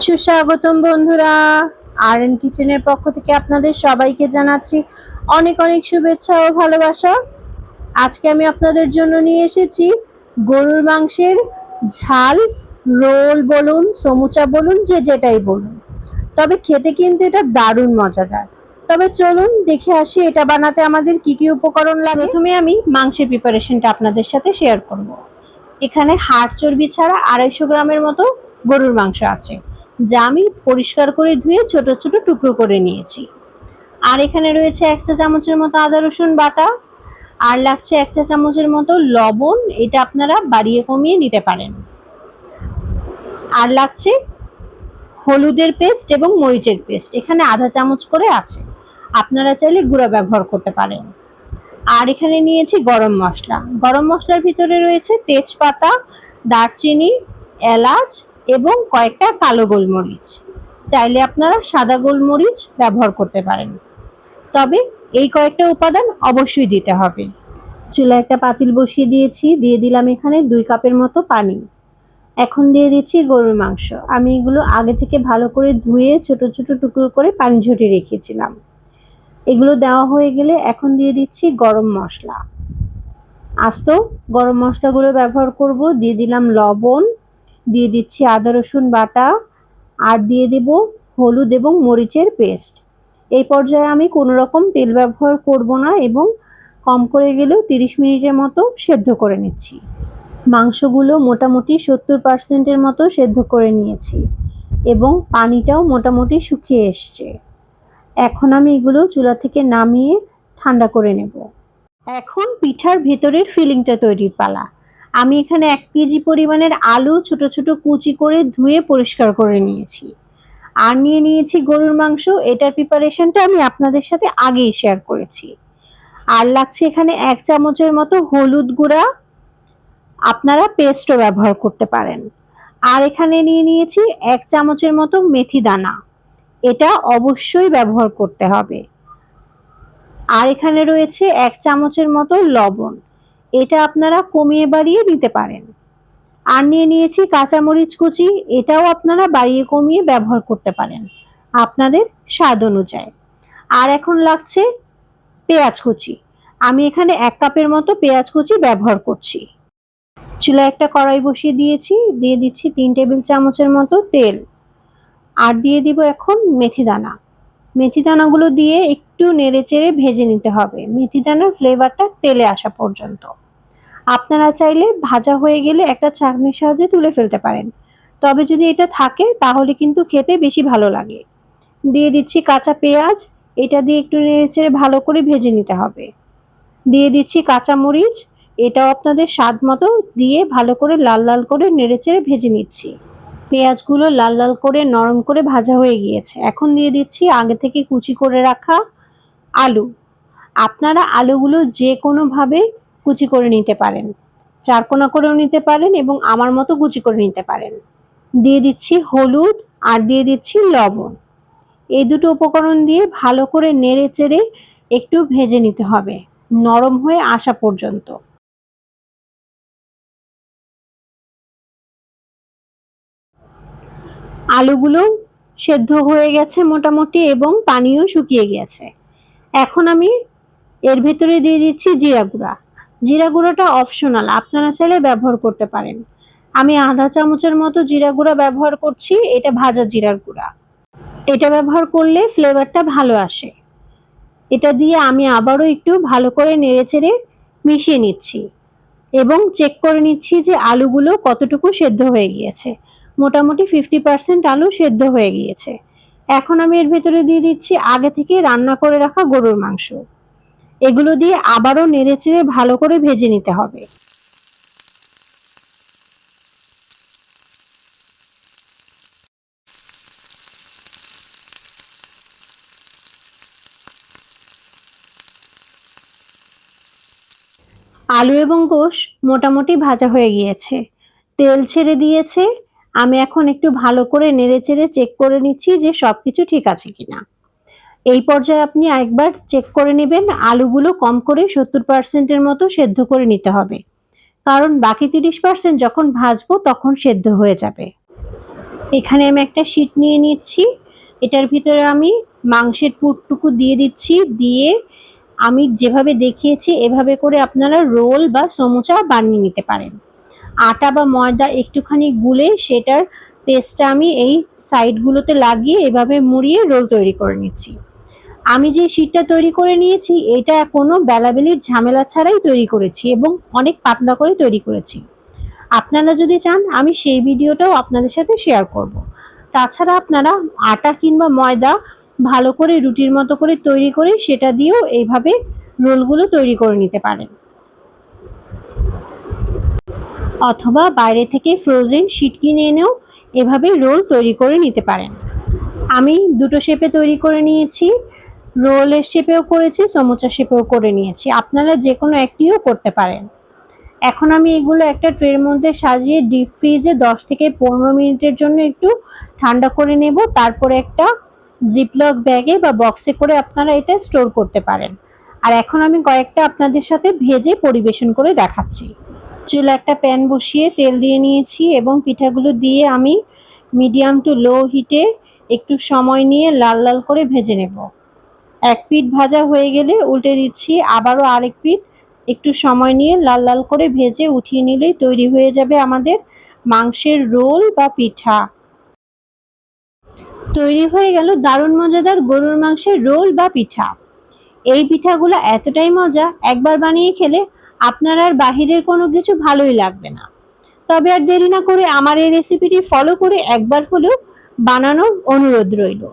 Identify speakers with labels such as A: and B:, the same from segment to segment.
A: সুস্বাগতম বন্ধুরা, আর এন কিচেনের পক্ষ থেকে আপনাদের সবাইকে জানাচ্ছি অনেক অনেক শুভেচ্ছা ও ভালোবাসা। আজকে আমি আপনাদের জন্য নিয়ে এসেছি গরুর মাংসের ঝাল রোল বলুন, সমুচা বলুন, যে যেটাই বলুন, তবে খেতে কিন্তু এটা দারুণ মজাদার। তবে চলুন দেখে আসি এটা বানাতে আমাদের কি কি উপকরণ লাগে। প্রথমে আমি মাংসের প্রিপারেশনটা আপনাদের সাথে শেয়ার করব। এখানে হাড় চর্বি ছাড়া 250 গ্রামের মতো গরুর মাংস আছে, যা আমি পরিষ্কার করে ধুয়ে ছোট ছোট টুকরো করে নিয়েছি। আর এখানে রয়েছে 1 চা চামচের মতো আদা রসুন বাটা, আর লাগছে 1 চা চামচের মতো লবণ, এটা আপনারা বাড়িয়ে কমিয়ে নিতে পারেন। আর লাগছে হলুদের পেস্ট এবং মরিচের পেস্ট, এখানে আধা চামচ করে আছে, আপনারা চাইলে গুঁড়া ব্যবহার করতে পারেন। আর এখানে নিয়েছি গরম মশলা। গরম মশলার ভিতরে রয়েছে তেজপাতা, দারচিনি, এলাচ এবং কয়েকটা কালো গোলমরিচ। চাইলে আপনারা সাদা গোলমরিচ ব্যবহার করতে পারেন, তবে এই কয়েকটা উপাদান অবশ্যই দিতে হবে। চুলায় একটা পাতিল বসিয়ে দিয়েছি, দিয়ে দিলাম এখানে 2 কাপের মতো পানি। এখন দিয়ে দিচ্ছি গরুর মাংস। আমি এগুলো আগে থেকে ভালো করে ধুয়ে ছোট ছোট টুকরো করে পানি ঝরিয়ে রেখেছিলাম। এগুলো দেওয়া হয়ে গেলে এখন দিয়ে দিচ্ছি গরম মশলা। আস্ত গরম মশলাগুলো ব্যবহার করব। দিয়ে দিলাম লবণ, দিয়ে দিচ্ছি আদা রসুন বাটা, আর দিয়ে দেব হলুদ এবং মরিচের পেস্ট। এই পর্যায়ে আমি কোনো রকম তেল ব্যবহার করব না এবং কম করে গেলেও 30 মিনিটের মতো সেদ্ধ করে নিচ্ছি। মাংসগুলো মোটামুটি 70% মতো সেদ্ধ করে নিয়েছি এবং পানিটাও মোটামুটি শুকিয়ে এসছে। এখন আমি এগুলো চুলা থেকে নামিয়ে ঠান্ডা করে নেব। এখন পিঠার ভেতরের ফিলিংটা তৈরির পালা। আমি এখানে 1 কেজি পরিমাণের আলু ছোট ছোট কুচি করে ধুয়ে পরিষ্কার করে নিয়েছি। আর নিয়ে নিয়েছি গরুর মাংস, এটার প্রিপারেশনটা আমি আপনাদের সাথে আগেই শেয়ার করেছি। আর লাগছে এখানে 1 চামচের মতো হলুদ গুঁড়া, আপনারা পেস্টও ব্যবহার করতে পারেন। আর এখানে নিয়ে নিয়েছি 1 চামচের মতো মেথি দানা, এটা অবশ্যই ব্যবহার করতে হবে। আর এখানে রয়েছে 1 চামচের মতো লবণ, এটা আপনারা কমিয়ে বাড়িয়ে নিতে পারেন। আর নিয়ে নিয়েছি কাঁচামরিচ কুচি, এটাও আপনারা বাড়িয়ে কমিয়ে ব্যবহার করতে পারেন আপনাদের স্বাদ অনুযায়ী। আর এখন লাগছে পেঁয়াজ কুচি। আমি এখানে 1 কাপের মতো পেঁয়াজ কুচি ব্যবহার করছি। চুলায় একটা কড়াই বসিয়ে দিয়েছি, দিয়ে দিচ্ছি 3 টেবিল চামচের মতো তেল। আর দিয়ে দিব এখন মেথি দানা। মেথি দানাগুলো দিয়ে একটু নেড়েচেড়ে ভেজে নিতে হবে, মেথি দানার ফ্লেভারটা তেলে আসা পর্যন্ত। আপনারা চাইলে ভাজা হয়ে গেলে একটা ছাঁকনির সাহায্যে তুলে ফেলতে পারেন, তবে যদি এটা থাকে তাহলে কিন্তু খেতে বেশি ভালো লাগে। দিয়ে দিচ্ছি কাঁচা পেঁয়াজ, এটা দিয়ে একটু নেড়েচেড়ে ভালো করে ভেজে নিতে হবে। দিয়ে দিচ্ছি কাঁচা মরিচ, এটাও আপনাদের স্বাদ মতো দিয়ে ভালো করে লাল লাল করে নেড়েচেড়ে ভেজে নিচ্ছি। পেঁয়াজগুলো লাল লাল করে নরম করে ভাজা হয়ে গিয়েছে। এখন দিয়ে দিচ্ছি আগে থেকে কুচি করে রাখা আলু। আপনারা আলুগুলো যে কোনোভাবে কুচি করে নিতে পারেন, চারকোনা করেও নিতে পারেন এবং আমার মতো কুচি করে নিতে পারেন। দিয়ে দিচ্ছি হলুদ আর দিয়ে দিচ্ছি লবণ। এই দুটো উপকরণ দিয়ে ভালো করে নেড়ে চেড়ে একটু ভেজে নিতে হবে নরম হয়ে আসা পর্যন্ত। আলুগুলো সেদ্ধ হয়ে গেছে মোটামুটি এবং পানিও শুকিয়ে গেছে। এখন আমি এর ভেতরে দিয়ে দিচ্ছি জিরা গুঁড়া। জিরা গুঁড়োটা অপশনাল, আপনারা চাইলে ব্যবহার করতে পারেন। আমি আধা চামচের মতো জিরা গুঁড়া ব্যবহার করছি, এটা ভাজা জিরার গুঁড়া। এটা ব্যবহার করলে ফ্লেভারটা ভালো আসে। এটা দিয়ে আমি আবারও একটু ভালো করে নেড়েচেড়ে মিশিয়ে নিচ্ছি এবং চেক করে নিচ্ছি যে আলুগুলো কতটুকু সেদ্ধ হয়ে গিয়েছে। মোটামুটি 50% আলু সেদ্ধ হয়ে গিয়েছে। এখন আমি এর ভেতরে দিয়ে দিচ্ছি আগে থেকে রান্না করে রাখা গরুর মাংস। এগুলো দিয়ে আবারও নেড়েচেড়ে ভালো করে ভেজে নিতে হবে। আলু এবং গোশ মোটামুটি ভাজা হয়ে গিয়েছে, তেল ছেড়ে দিয়েছে। আমি এখন একটু ভালো করে নেড়েচেড়ে চেক করে নিচ্ছি যে সবকিছু ঠিক আছে কিনা। এই পর্যায়ে আপনি একবার চেক করে নেবেন, আলুগুলো কম করে 70%-এর মতো সেদ্ধ করে নিতে হবে, কারণ বাকি 30% যখন ভাজবো তখন সেদ্ধ হয়ে যাবে। এখানে আমি একটা শীট নিয়ে নিচ্ছি, এটার ভিতরে আমি মাংসের পুরটুকু দিয়ে দিচ্ছি, দিয়ে আমি যেভাবে দেখিয়েছি এভাবে করে আপনারা রোল বা সমুচা বানিয়ে নিতে পারেন। আটা বা ময়দা একটুখানি গুলে সেটার পেস্টটা আমি এই সাইডগুলোতে লাগিয়ে এভাবে মুড়িয়ে রোল তৈরি করে নিচ্ছি। আমি যে শীটটা তৈরি করে নিয়েছি এটা কোনো বেলাবেলির ঝামেলা ছাড়াই তৈরি করেছি এবং অনেক পাতলা করে তৈরি করেছি। আপনারা যদি চান আমি সেই ভিডিওটাও আপনাদের সাথে শেয়ার করব। তাছাড়া আপনারা আটা কিংবা ময়দা ভালো করে রুটির মতো করে তৈরি করে সেটা দিয়েও এইভাবে রোলগুলো তৈরি করে নিতে পারেন, অথবা বাইরে থেকে ফ্রোজেন শীট কিনে এনেও এভাবে রোল তৈরি করে নিতে পারেন। আমি দুটো শেপে তৈরি করে নিয়েছি, রোলের শেপেও করেছি, সমুচা শেপেও করে নিয়েছি, আপনারা যে কোনো একটিও করতে পারেন। এখন আমি এগুলো একটা ট্রের মধ্যে সাজিয়ে ডিপ ফ্রিজে 10 থেকে 15 মিনিটের জন্য একটু ঠান্ডা করে নেব, তারপরে একটা জিপলক ব্যাগে বা বক্সে করে আপনারা এটা স্টোর করতে পারেন। আর এখন আমি কয়েকটা আপনাদের সাথে ভেজে পরিবেশন করে দেখাচ্ছি। চুলা একটা প্যান বসিয়ে তেল দিয়ে নিয়েছি এবং পিঠাগুলো দিয়ে আমি মিডিয়াম টু লো হিটে একটু সময় নিয়ে লাল লাল করে ভেজে নেব। এক পিঠ ভাজা হয়ে গেলে উল্টে দিচ্ছি, আবারও আরেক পিঠ একটু সময় নিয়ে লাল লাল করে ভেজে উঠিয়ে নিলেই তৈরি হয়ে যাবে আমাদের মাংসের রোল বা পিঠা। তৈরি হয়ে গেল দারুণ মজাদার গরুর মাংসের রোল বা পিঠা। এই পিঠাগুলো এতটাই মজা, একবার বানিয়ে খেলে আপনার আর বাহিরের কোনো কিছু ভালোই লাগবে না। তবে আর দেরি না করে আমার এই রেসিপিটি ফলো করে একবার হলেও বানানোর অনুরোধ রইল।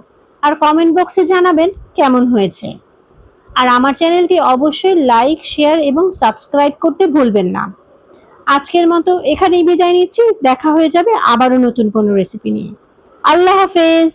A: আর কমেন্ট বক্সে জানাবেন কেমন হয়েছে। আর আমার চ্যানেলটি অবশ্যই লাইক, শেয়ার এবং সাবস্ক্রাইব করতে ভুলবেন না। আজকের মতো এখানেই বিদায় নিচ্ছি, দেখা হয়ে যাবে আবারও নতুন কোনো রেসিপি নিয়ে। আল্লাহ হাফেজ।